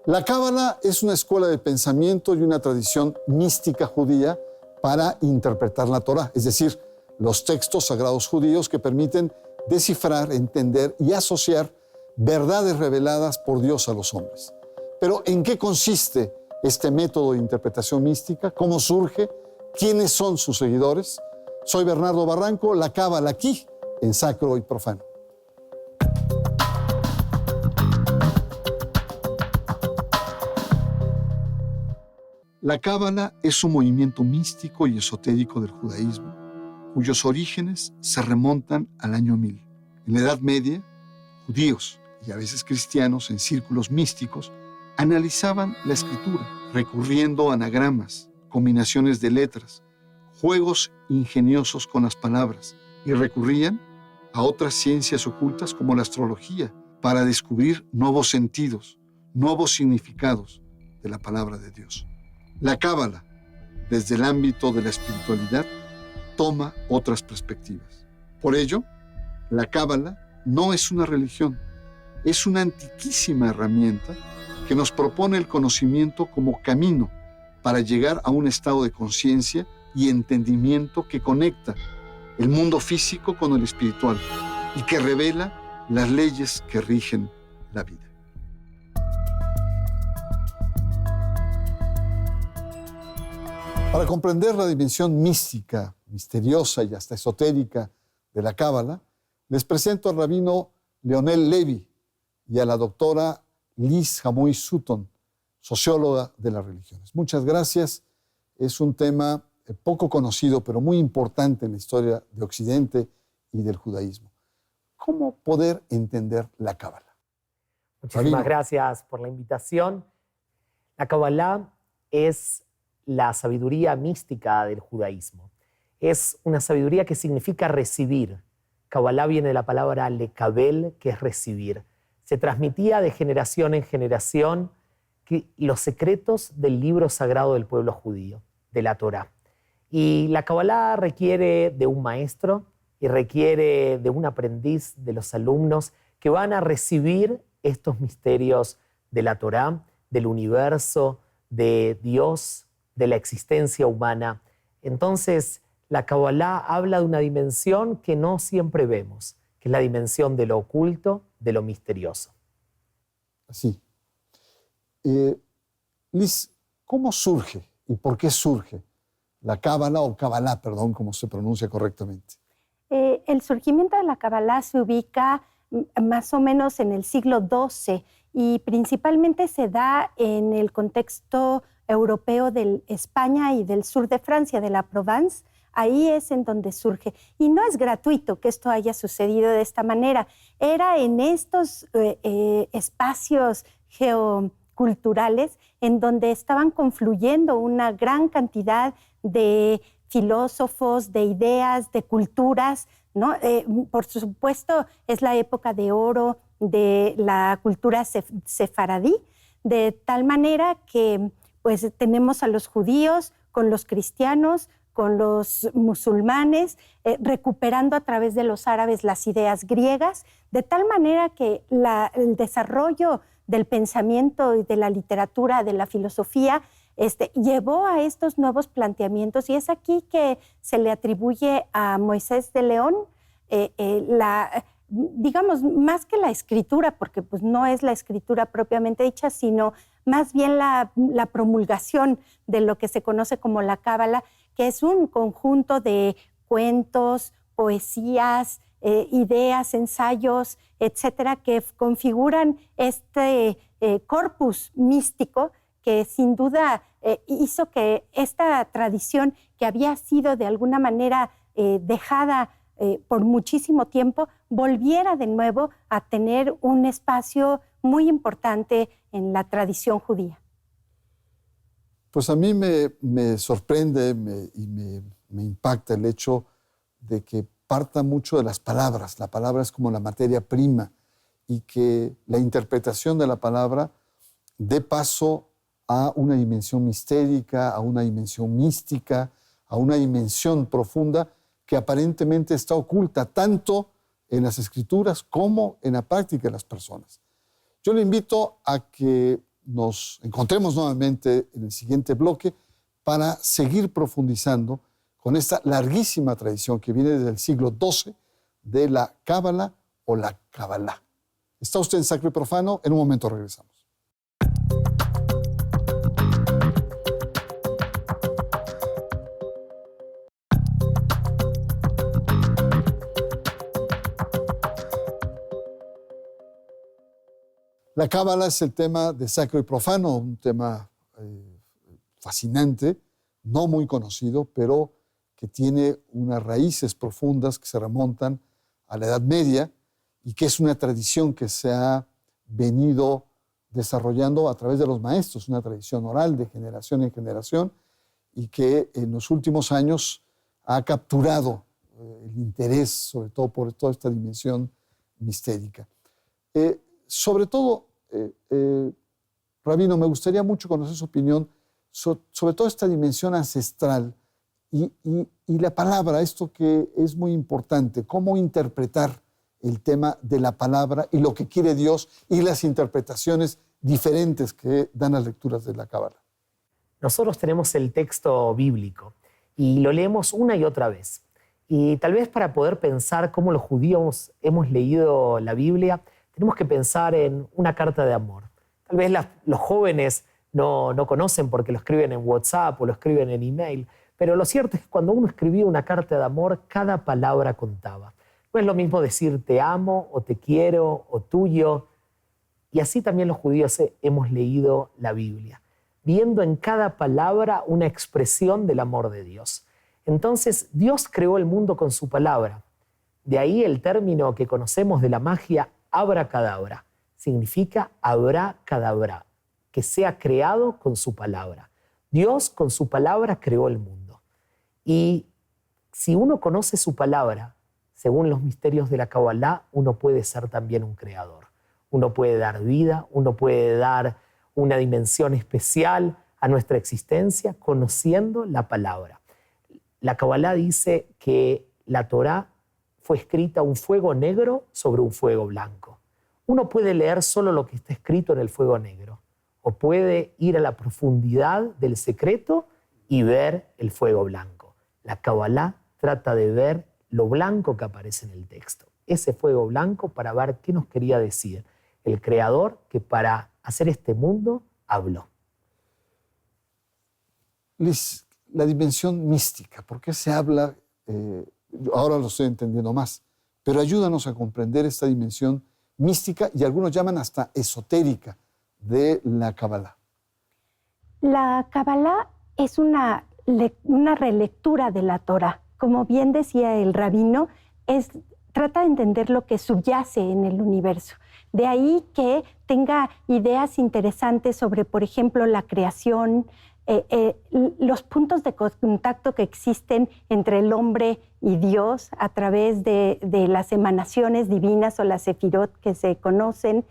La Cábala es una escuela de pensamiento y una tradición mística judía para interpretar la Torá, es decir, los textos sagrados judíos que permiten descifrar, entender y asociar verdades reveladas por Dios a los hombres. Pero ¿en qué consiste este método de interpretación mística? ¿Cómo surge? ¿Quiénes son sus seguidores? Soy Bernardo Barranco, la Cábala aquí, en Sacro y Profano. La Cábala es un movimiento místico y esotérico del judaísmo, cuyos orígenes se remontan al año 1000. En la Edad Media, judíos y a veces cristianos en círculos místicos analizaban la escritura, recurriendo a anagramas, combinaciones de letras, juegos ingeniosos con las palabras, y recurrían a otras ciencias ocultas como la astrología para descubrir nuevos sentidos, nuevos significados de la palabra de Dios. La Cábala, desde el ámbito de la espiritualidad, toma otras perspectivas. Por ello, la Cábala no es una religión, es una antiquísima herramienta que nos propone el conocimiento como camino para llegar a un estado de conciencia y entendimiento que conecta el mundo físico con el espiritual y que revela las leyes que rigen la vida. Para comprender la dimensión mística, misteriosa y hasta esotérica de la Cábala, les presento al rabino Leonel Levy y a la doctora Liz Hamoy Sutton, socióloga de las religiones. Muchas gracias. Es un tema poco conocido, pero muy importante en la historia de Occidente y del judaísmo. ¿Cómo poder entender la Cábala? Muchísimas gracias por la invitación. La Cábala es la sabiduría mística del judaísmo. Es una sabiduría que significa recibir. Kabbalah viene de la palabra lekabel, que es recibir. Se transmitía de generación en generación los secretos del libro sagrado del pueblo judío, de la Torá. Y la Kabbalah requiere de un maestro y requiere de un aprendiz, de los alumnos que van a recibir estos misterios de la Torá, del universo, de Dios, de la existencia humana. Entonces, la Kabbalah habla de una dimensión que no siempre vemos, que es la dimensión de lo oculto, de lo misterioso. Así. Liz, ¿cómo surge y por qué surge la Cábala o Kabbalah, perdón, como se pronuncia correctamente? El surgimiento de la Kabbalah se ubica más o menos en el siglo XII y principalmente se da en el contexto europeo de España y del sur de Francia, de la Provence. Ahí es en donde surge. Y no es gratuito que esto haya sucedido de esta manera. Era en estos espacios geoculturales en donde estaban confluyendo una gran cantidad de filósofos, de ideas, de culturas, ¿no? Por supuesto, es la época de oro de la cultura sefaradí, de tal manera que pues tenemos a los judíos con los cristianos, con los musulmanes, recuperando a través de los árabes las ideas griegas, de tal manera que el desarrollo del pensamiento y de la literatura, de la filosofía, llevó a estos nuevos planteamientos, y es aquí que se le atribuye a Moisés de León digamos, más que la escritura, porque pues, no es la escritura propiamente dicha, sino más bien la promulgación de lo que se conoce como la Cábala, que es un conjunto de cuentos, poesías, ideas, ensayos, etcétera, que configuran este corpus místico que sin duda hizo que esta tradición, que había sido de alguna manera dejada por muchísimo tiempo, volviera de nuevo a tener un espacio muy importante en la tradición judía. Pues a mí me sorprende y me impacta el hecho de que parta mucho de las palabras. La palabra es como la materia prima, y que la interpretación de la palabra dé paso a una dimensión mistérica, a una dimensión mística, a una dimensión profunda que aparentemente está oculta tanto en las escrituras como en la práctica de las personas. Yo le invito a que nos encontremos nuevamente en el siguiente bloque para seguir profundizando con esta larguísima tradición que viene desde el siglo XII de la Cábala o la Kabbalah. Está usted en Sacro y Profano, en un momento regresamos. La Cábala es el tema de Sacro y Profano, un tema fascinante, no muy conocido, pero que tiene unas raíces profundas que se remontan a la Edad Media y que es una tradición que se ha venido desarrollando a través de los maestros, una tradición oral de generación en generación y que en los últimos años ha capturado el interés, sobre todo por toda esta dimensión mistérica. Sobre todo, Rabino, me gustaría mucho conocer su opinión sobre toda esta dimensión ancestral y la palabra, esto que es muy importante, cómo interpretar el tema de la palabra y lo que quiere Dios y las interpretaciones diferentes que dan las lecturas de la Cábala. Nosotros tenemos el texto bíblico y lo leemos una y otra vez. Y tal vez para poder pensar cómo los judíos hemos leído la Biblia, tenemos que pensar en una carta de amor. Tal vez los jóvenes no conocen porque lo escriben en WhatsApp o lo escriben en email, pero lo cierto es que cuando uno escribía una carta de amor, cada palabra contaba. No es lo mismo decir te amo o te quiero o tuyo. Y así también los judíos hemos leído la Biblia, viendo en cada palabra una expresión del amor de Dios. Entonces, Dios creó el mundo con su palabra. De ahí el término que conocemos de la magia, abracadabra. Significa abracadabra, que sea creado con su palabra. Dios con su palabra creó el mundo. Y si uno conoce su palabra, según los misterios de la Kabbalah, uno puede ser también un creador. Uno puede dar vida, uno puede dar una dimensión especial a nuestra existencia conociendo la palabra. La Kabbalah dice que la Torá fue escrita un fuego negro sobre un fuego blanco. Uno puede leer solo lo que está escrito en el fuego negro o puede ir a la profundidad del secreto y ver el fuego blanco. La Kabbalah trata de ver lo blanco que aparece en el texto, ese fuego blanco para ver qué nos quería decir el Creador que para hacer este mundo habló. Liz, la dimensión mística, ¿por qué se habla? Ahora lo estoy entendiendo más, pero ayúdanos a comprender esta dimensión mística y algunos llaman hasta esotérica de la Kabbalah. La Kabbalah es una relectura de la Torá. Como bien decía el rabino, trata de entender lo que subyace en el universo. De ahí que tenga ideas interesantes sobre, por ejemplo, la creación, los puntos de contacto que existen entre el hombre y Dios a través de las emanaciones divinas o las sefirot que se conocen.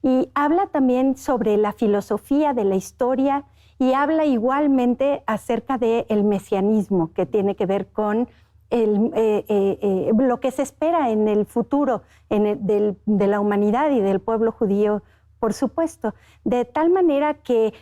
Y habla también sobre la filosofía de la historia y habla igualmente acerca del mesianismo, que tiene que ver con lo que se espera en el futuro de la humanidad y del pueblo judío, por supuesto. De tal manera que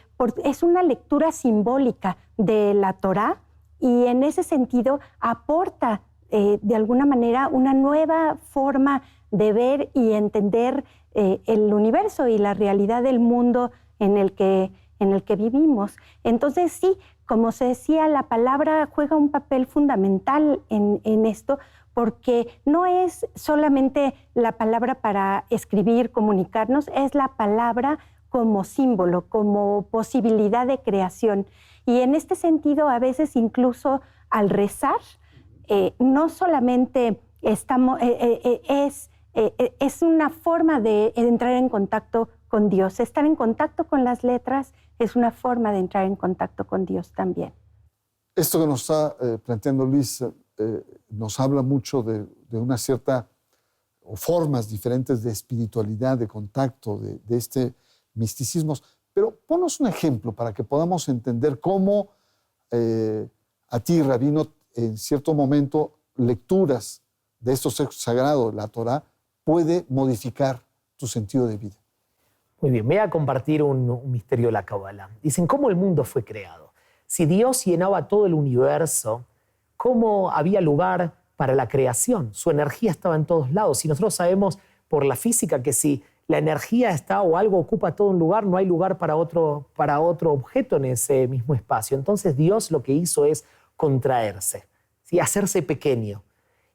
es una lectura simbólica de la Torá y en ese sentido aporta de alguna manera una nueva forma de ver y entender el universo y la realidad del mundo en el que vivimos. Entonces sí, como se decía, la palabra juega un papel fundamental en esto, porque no es solamente la palabra para escribir, comunicarnos, es la palabra como símbolo, como posibilidad de creación. Y en este sentido, a veces incluso al rezar, no solamente es una forma de entrar en contacto con Dios. Estar en contacto con las letras es una forma de entrar en contacto con Dios también. Esto que nos está planteando Luis nos habla mucho de una cierta, o formas diferentes de espiritualidad, de contacto, de este misticismo. Pero ponos un ejemplo para que podamos entender cómo a ti, rabino, en cierto momento, lecturas de estos textos sagrados, la Torá, puede modificar tu sentido de vida. Muy bien, voy a compartir un misterio de la Kabbalah. Dicen, ¿cómo el mundo fue creado? Si Dios llenaba todo el universo, ¿cómo había lugar para la creación? Su energía estaba en todos lados. Y nosotros sabemos por la física que si la energía está o algo ocupa todo un lugar, no hay lugar para otro objeto en ese mismo espacio. Entonces Dios lo que hizo es contraerse, ¿sí? Hacerse pequeño.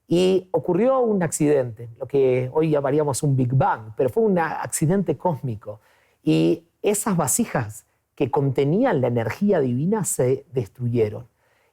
Y ocurrió un accidente, lo que hoy llamaríamos un Big Bang, pero fue un accidente cósmico. Y esas vasijas que contenían la energía divina se destruyeron.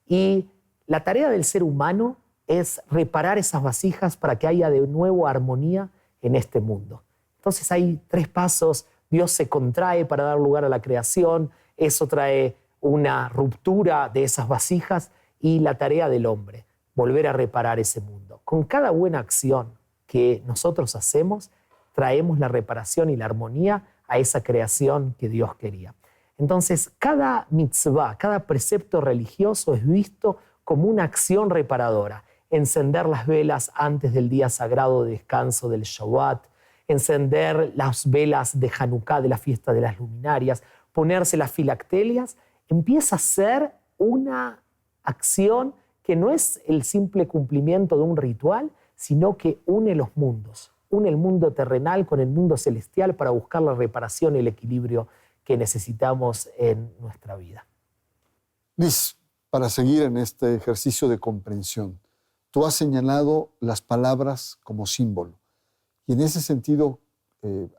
Y la tarea del ser humano es reparar esas vasijas para que haya de nuevo armonía en este mundo. Entonces hay 3 pasos. Dios se contrae para dar lugar a la creación, eso trae una ruptura de esas vasijas y la tarea del hombre, volver a reparar ese mundo. Con cada buena acción que nosotros hacemos, traemos la reparación y la armonía a esa creación que Dios quería. Entonces, cada mitzvah, cada precepto religioso es visto como una acción reparadora. Encender las velas antes del día sagrado de descanso del Shabbat, encender las velas de Hanukkah, de la fiesta de las luminarias, ponerse las filactelias, empieza a ser una acción que no es el simple cumplimiento de un ritual, sino que une los mundos, une el mundo terrenal con el mundo celestial para buscar la reparación y el equilibrio que necesitamos en nuestra vida. Liz, para seguir en este ejercicio de comprensión, tú has señalado las palabras como símbolo. Y en ese sentido,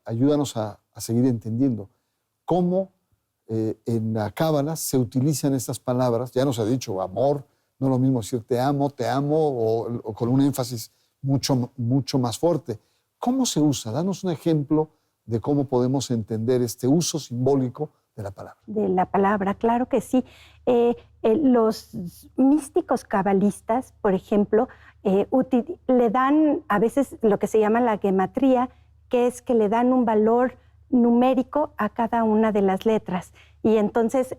ayúdanos a seguir entendiendo cómo en la Cábala se utilizan estas palabras. Ya nos ha dicho amor, no es lo mismo decir te amo o con un énfasis mucho más fuerte. ¿Cómo se usa? Danos un ejemplo de cómo podemos entender este uso simbólico de la palabra. De la palabra, claro que sí. Los místicos cabalistas, por ejemplo, le dan a veces lo que se llama la gematría, que es que le dan un valor numérico a cada una de las letras. Y entonces,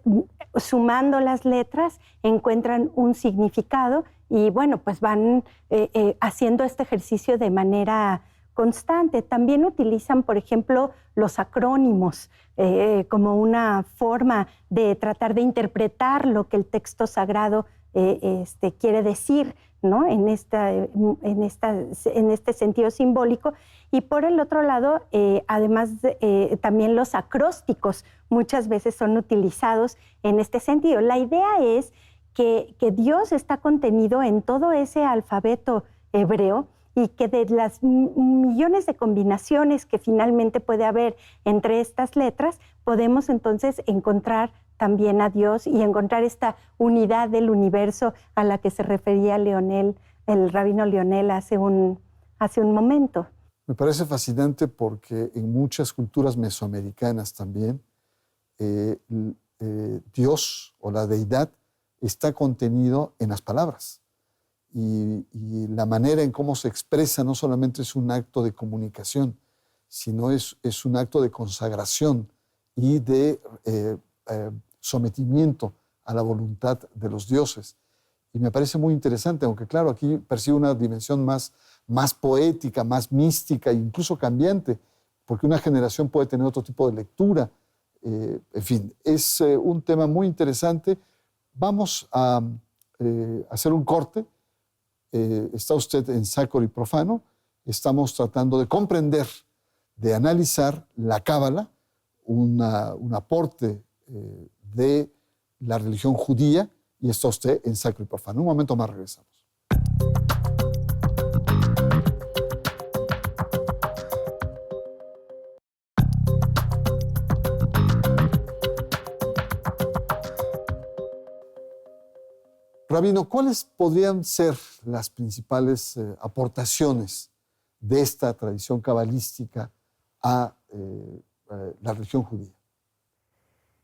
sumando las letras, encuentran un significado y, bueno, pues van haciendo este ejercicio de manera constante. También utilizan, por ejemplo, los acrónimos como una forma de tratar de interpretar lo que el texto sagrado quiere decir, ¿no? en este sentido simbólico. Y por el otro lado, además, también los acrósticos muchas veces son utilizados en este sentido. La idea es que Dios está contenido en todo ese alfabeto hebreo y que de las millones de combinaciones que finalmente puede haber entre estas letras, podemos entonces encontrar también a Dios y encontrar esta unidad del universo a la que se refería el rabino Leonel hace un momento. Me parece fascinante porque en muchas culturas mesoamericanas también Dios o la deidad está contenido en las palabras. Y la manera en cómo se expresa no solamente es un acto de comunicación, sino es un acto de consagración y de sometimiento a la voluntad de los dioses. Y me parece muy interesante, aunque claro, aquí percibo una dimensión más poética, más mística e incluso cambiante, porque una generación puede tener otro tipo de lectura. En fin, es un tema muy interesante. Vamos a hacer un corte. Está usted en Sacro y Profano. Estamos tratando de comprender, de analizar la Cábala, un aporte de la religión judía, y está usted en Sacro y Profano. Un momento más, regresamos. Rabino, ¿cuáles podrían ser las principales aportaciones de esta tradición cabalística a la religión judía?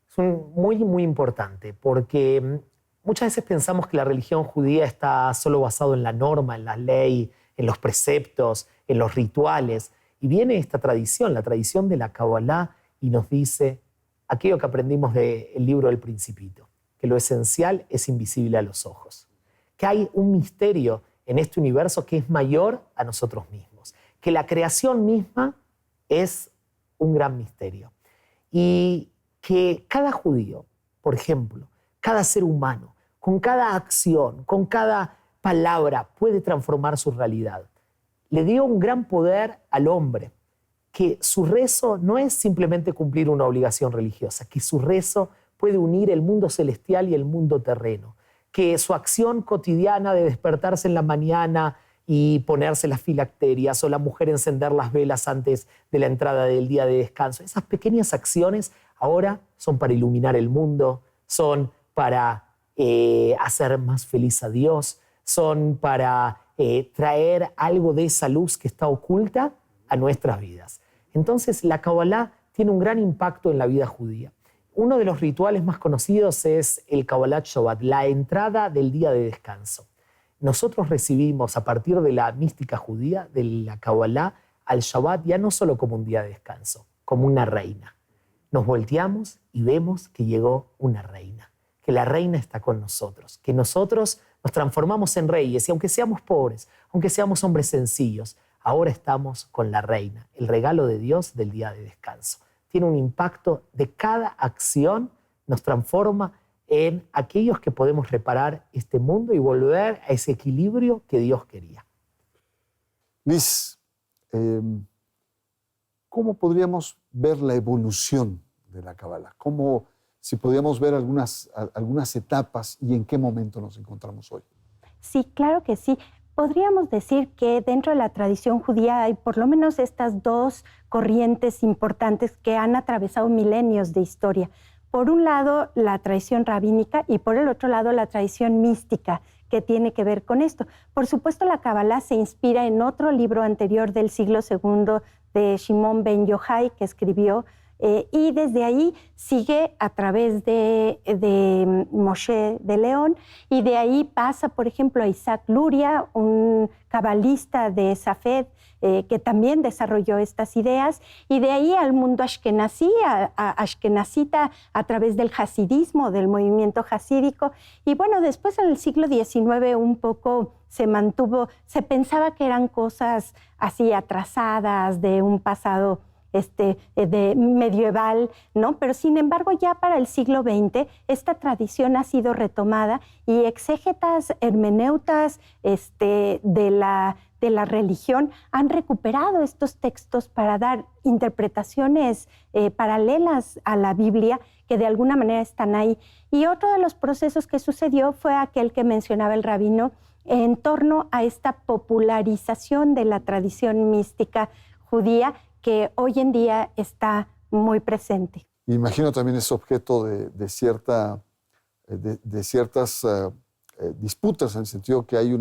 Es muy, muy importante, porque muchas veces pensamos que la religión judía está solo basada en la norma, en la ley, en los preceptos, en los rituales. Y viene esta tradición, la tradición de la Kabbalah, y nos dice aquello que aprendimos del libro del Principito, que lo esencial es invisible a los ojos, que hay un misterio en este universo que es mayor a nosotros mismos, que la creación misma es un gran misterio. y que cada judío, por ejemplo, cada ser humano, con cada acción, con cada palabra, puede transformar su realidad. Le dio un gran poder al hombre, que su rezo no es simplemente cumplir una obligación religiosa, que su rezo puede unir el mundo celestial y el mundo terreno, que su acción cotidiana de despertarse en la mañana y ponerse las filacterias, o la mujer encender las velas antes de la entrada del día de descanso, esas pequeñas acciones ahora son para iluminar el mundo, son para hacer más feliz a Dios, son para traer algo de esa luz que está oculta a nuestras vidas. Entonces, la Kabbalah tiene un gran impacto en la vida judía. Uno de los rituales más conocidos es el Kabbalat Shabbat, la entrada del día de descanso. Nosotros recibimos a partir de la mística judía, de la Kabbalah, al Shabbat ya no solo como un día de descanso, como una reina. Nos volteamos y vemos que llegó una reina, que la reina está con nosotros, que nosotros nos transformamos en reyes y aunque seamos pobres, aunque seamos hombres sencillos, ahora estamos con la reina, el regalo de Dios del día de descanso. Tiene un impacto de cada acción, nos transforma en aquellos que podemos reparar este mundo y volver a ese equilibrio que Dios quería. Liz, ¿cómo podríamos ver la evolución de la Kabbalah? ¿Cómo, si podríamos ver algunas etapas y en qué momento nos encontramos hoy? Sí, claro que sí. Podríamos decir que dentro de la tradición judía hay por lo menos estas dos corrientes importantes que han atravesado milenios de historia. Por un lado, la tradición rabínica y por el otro lado, la tradición mística, que tiene que ver con esto. Por supuesto, la Kabbalah se inspira en otro libro anterior del siglo II de Shimon ben Yochai, que escribió, y desde ahí sigue a través de Moshe de León, y de ahí pasa, por ejemplo, a Isaac Luria, un cabalista de Safed, que también desarrolló estas ideas, y de ahí al mundo ashkenazí, ashkenazita, a través del hasidismo, del movimiento hasídico. Y bueno, después en el siglo XIX un poco se mantuvo, se pensaba que eran cosas así atrasadas, de un pasado de medieval, ¿no? Pero sin embargo ya para el siglo XX esta tradición ha sido retomada y exégetas, hermeneutas de la religión han recuperado estos textos para dar interpretaciones paralelas a la Biblia que de alguna manera están ahí. Y otro de los procesos que sucedió fue aquel que mencionaba el rabino en torno a esta popularización de la tradición mística judía que hoy en día está muy presente. Imagino también es objeto de ciertas disputas, en el sentido que hay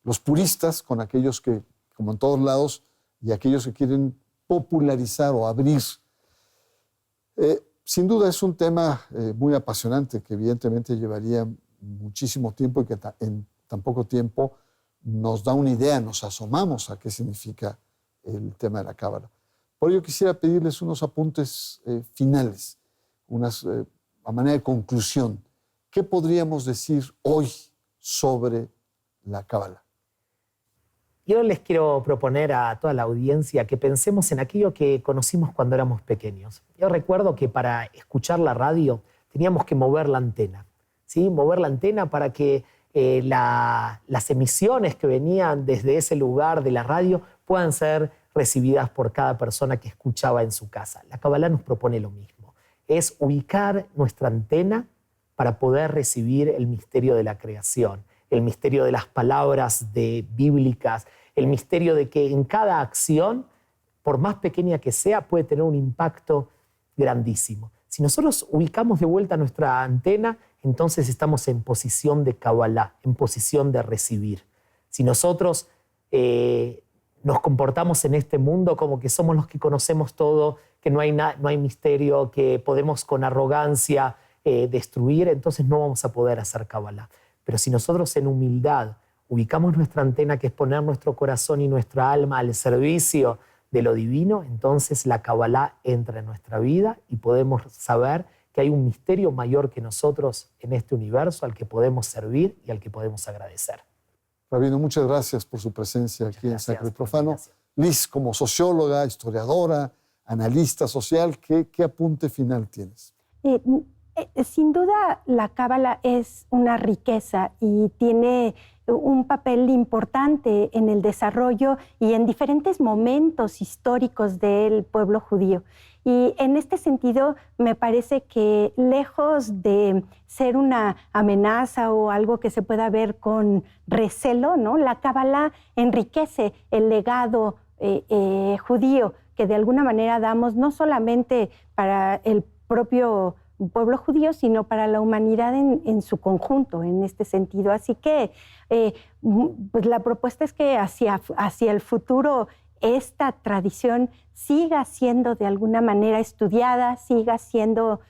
los puristas con aquellos que, como en todos lados, y aquellos que quieren popularizar o abrir. Sin duda es un tema muy apasionante que evidentemente llevaría muchísimo tiempo y que en tan poco tiempo nos da una idea, nos asomamos a qué significa el tema de la Cábala. Por ello quisiera pedirles unos apuntes finales, a manera de conclusión. ¿Qué podríamos decir hoy sobre la Cábala? Yo les quiero proponer a toda la audiencia que pensemos en aquello que conocimos cuando éramos pequeños. Yo recuerdo que para escuchar la radio teníamos que mover la antena, ¿sí? Mover la antena para que las emisiones que venían desde ese lugar de la radio puedan ser recibidas por cada persona que escuchaba en su casa. La Cábala nos propone lo mismo, es ubicar nuestra antena para poder recibir el misterio de la creación, el misterio de las palabras bíblicas, el misterio de que en cada acción, por más pequeña que sea, puede tener un impacto grandísimo. Si nosotros ubicamos de vuelta nuestra antena, entonces estamos en posición de Kabbalah, en posición de recibir. Si nosotros nos comportamos en este mundo como que somos los que conocemos todo, que no hay misterio, que podemos con arrogancia destruir, entonces no vamos a poder hacer Kabbalah. Pero si nosotros en humildad ubicamos nuestra antena, que es poner nuestro corazón y nuestra alma al servicio de lo divino, entonces la Kabbalah entra en nuestra vida y podemos saber que hay un misterio mayor que nosotros en este universo al que podemos servir y al que podemos agradecer. Rabino, muchas gracias por su presencia aquí en Sacro y Profano. Liz, como socióloga, historiadora, analista social, ¿qué apunte final tienes? Sin duda, la Cábala es una riqueza y tiene un papel importante en el desarrollo y en diferentes momentos históricos del pueblo judío. Y en este sentido, me parece que lejos de ser una amenaza o algo que se pueda ver con recelo, ¿no? La Cábala enriquece el legado judío que de alguna manera damos no solamente para el propio pueblo judío, sino para la humanidad en su conjunto, en este sentido. Así que pues la propuesta es que hacia el futuro esta tradición siga siendo de alguna manera estudiada, siga siendo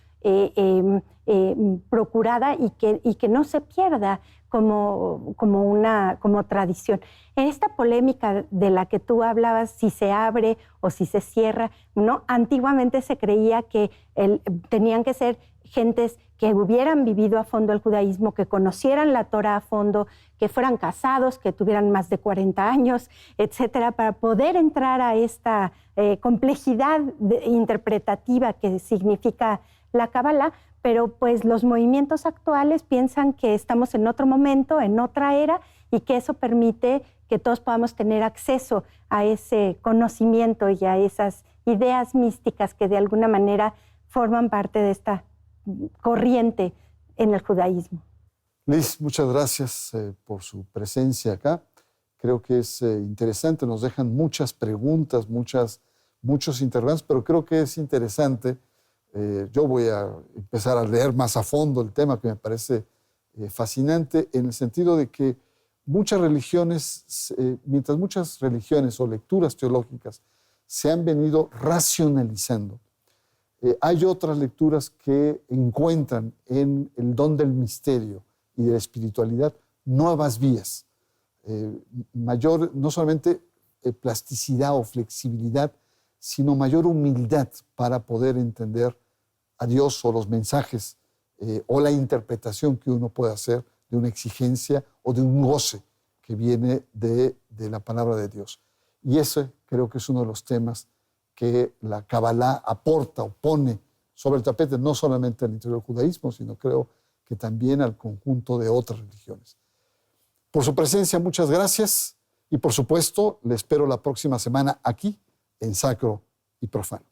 procurada y que no se pierda como tradición. En esta polémica de la que tú hablabas, si se abre o si se cierra, ¿no? Antiguamente se creía que tenían que ser gentes que hubieran vivido a fondo el judaísmo, que conocieran la Torá a fondo, que fueran casados, que tuvieran más de 40 años, etcétera, para poder entrar a esta complejidad interpretativa que significa la Cábala. Pero pues los movimientos actuales piensan que estamos en otro momento, en otra era, y que eso permite que todos podamos tener acceso a ese conocimiento y a esas ideas místicas que de alguna manera forman parte de esta corriente en el judaísmo. Liz, muchas gracias por su presencia acá. Creo que es interesante, nos dejan muchas preguntas, muchos interrogantes, pero creo que es interesante. Yo voy a empezar a leer más a fondo el tema, que me parece fascinante, en el sentido de que muchas religiones, mientras muchas religiones o lecturas teológicas se han venido racionalizando, hay otras lecturas que encuentran en el don del misterio y de la espiritualidad nuevas vías, mayor, no solamente plasticidad o flexibilidad, sino mayor humildad para poder entender a Dios o los mensajes o la interpretación que uno puede hacer de una exigencia o de un goce que viene de la palabra de Dios. Y ese creo que es uno de los temas que la Kabbalah aporta o pone sobre el tapete, no solamente al interior del judaísmo, sino creo que también al conjunto de otras religiones. Por su presencia, muchas gracias y por supuesto, le espero la próxima semana aquí en Sacro y Profano.